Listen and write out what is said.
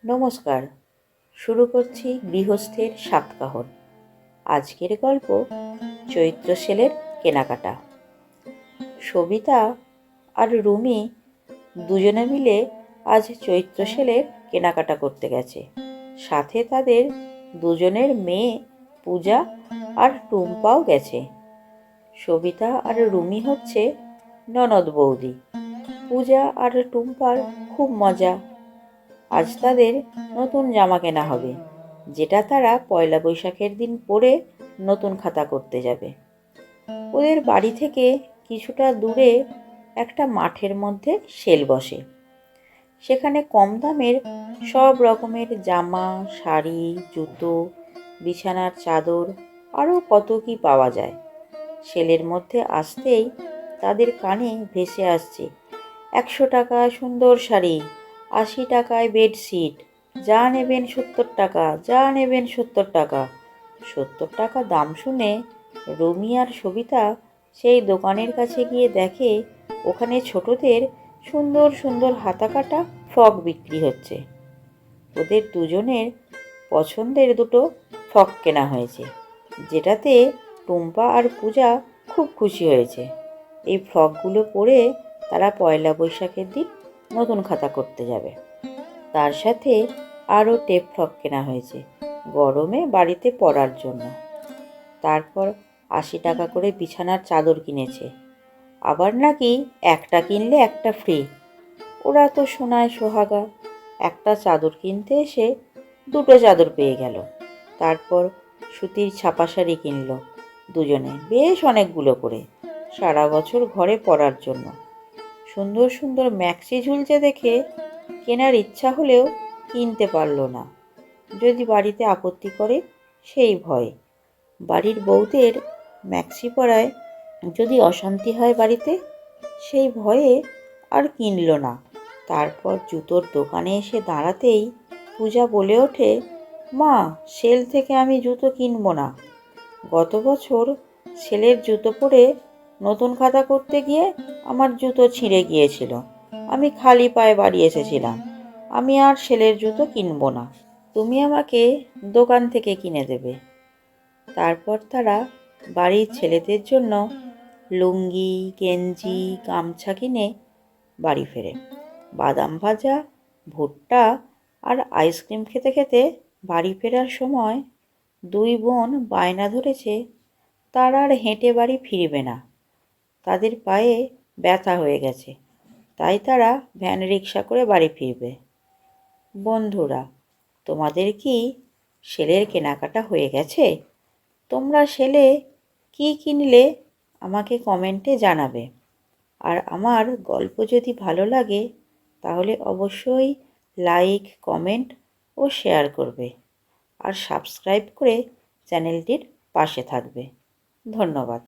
নমস্কার। শুরু করছি গৃহস্থের সাতকাহন। আজকের গল্প চৈত্র সেলের কেনাকাটা। সবিতা আর রুমি দুজনে মিলে আজ চৈত্র সেলের কেনাকাটা করতে গেছে। সাথে তাদের দুজনের মেয়ে পূজা আর টুম্পাও গেছে। সবিতা আর রুমি হচ্ছে ননদ বৌদি। পূজা আর টুম্পার খুব মজা। আজ তাদের নতুন জামা কেনা হবে, যেটা তারা পয়লা বৈশাখের দিন পরে নতুন খাতা করতে যাবে। ওদের বাড়ি থেকে কিছুটা দূরে একটা মাঠের মধ্যে সেল বসে। সেখানে কম দামের সব রকমের জামা, শাড়ি, জুতো, বিছানার চাদর আরও কত কি পাওয়া যায়। সেলের মধ্যে আসতেই তাদের কানে ভেসে আসছে 100 টাকা সুন্দর শাড়ি, 80 টাকায় বেডশিট, যা নেবেন 70 টাকা, যা নেবেন 70 টাকা। 70 টাকা দাম শুনে রুমি আর সবিতা সেই দোকানের কাছে গিয়ে দেখে ওখানে ছোটদের সুন্দর সুন্দর হাতা কাটা ফ্রক বিক্রি হচ্ছে। ওদের দুজনের পছন্দের দুটো ফ্রক কেনা হয়েছে, যেটাতে টুম্পা আর পূজা খুব খুশি হয়েছে। এই ফ্রকগুলো পরে তারা পয়লা বৈশাখের দিন নতুন খাতা করতে যাবে। তার সাথে আরও টেপ ফ্রক কেনা হয়েছে গরমে বাড়িতে পরার জন্য। তারপর 80 টাকা করে বিছানার চাদর কিনেছে। আবার নাকি একটা কিনলে একটা ফ্রি। ওরা তো সোনায় সোহাগা, একটা চাদর কিনতে এসে দুটো চাদর পেয়ে গেল। তারপর সুতির ছাপা শাড়ি কিনলো দুজনে, বেশ অনেকগুলো করে, সারা বছর ঘরে পরার জন্য। সুন্দর সুন্দর ম্যাক্সি ঝুলছে দেখে কেনার ইচ্ছা হলেও কিনতে পারল না। যদি বাড়িতে আপত্তি করে সেই ভয়ে। বাড়ির বউদের ম্যাক্সি পরায় যদি অশান্তি হয় বাড়িতে, সেই ভয়ে আর কিনল না। তারপর জুতোর দোকানে এসে দাঁড়াতেই পূজা বলে ওঠে, মা, সেল থেকে আমি জুতো কিনবো না। গত বছর ছেলের জুতো পরে নতুন খাতা করতে গিয়ে আমার জুতো ছিঁড়ে গিয়েছিল। আমি খালি পায়ে বাড়ি এসেছিলাম। আমি আর ছেলের জুতো কিনবো না। তুমি আমাকে দোকান থেকে কিনে দেবে। তারপর তারা বাড়ির ছেলেদের জন্য লুঙ্গি, গেঞ্জি, গামছা কিনে বাড়ি ফেরে। বাদাম ভাজা, ভুট্টা আর আইসক্রিম খেতে খেতে বাড়ি ফেরার সময় দুই বোন বায়না ধরেছে তারা আর হেঁটে বাড়ি ফিরবে না। তাদের পায়ে ব্যথা হয়ে গেছে, তাই তারা ভ্যান রিক্সা করে বাড়ি ফিরবে। বন্ধুরা, তোমাদের কি সেলের কেনাকাটা হয়ে গেছে? তোমরা সেলে কি কিনলে আমাকে কমেন্টে জানাবে। আর আমার গল্প যদি ভালো লাগে তাহলে অবশ্যই লাইক, কমেন্ট ও শেয়ার করবে। আর সাবস্ক্রাইব করে চ্যানেলটির পাশে থাকবে। ধন্যবাদ।